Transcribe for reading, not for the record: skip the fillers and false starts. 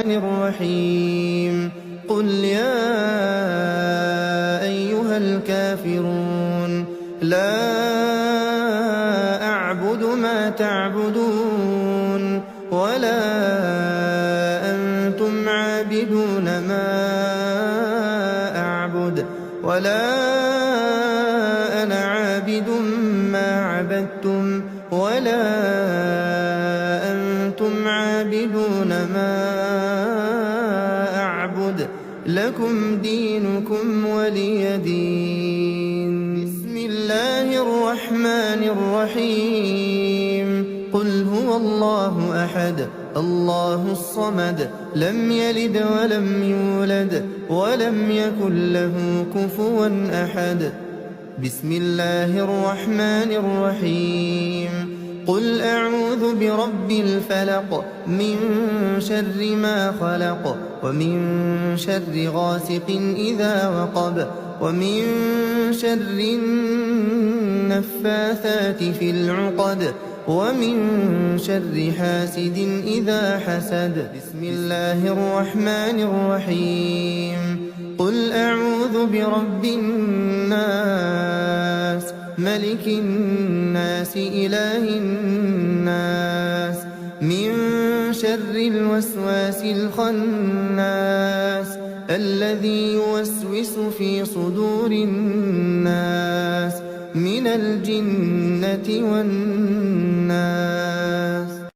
الرحمن الرحيم قل يا أيها الكافرون لا أعبد ما تعبدون ولا أنتم عابدون ما أعبد ولا أنا عابد ما عبدتم ولا أنتم عابدون ما أعبد لكم دينكم ولي دين. بسم الله الرحمن الرحيم قل هو الله أحد الله الصمد لم يلد ولم يولد ولم يكن له كفوا أحد. بسم الله الرحمن الرحيم قل أعوذ برب الفلق من شر ما خلق ومن شر غاسق إذا وقب ومن شر النفاثات في العقد ومن شر حاسد إذا حسد. بسم الله الرحمن الرحيم قل أعوذ برب الناس ملك الناس إله الناس من شر الوسواس الخناس الذي يوسوس في صدور الناس من الجنة والناس.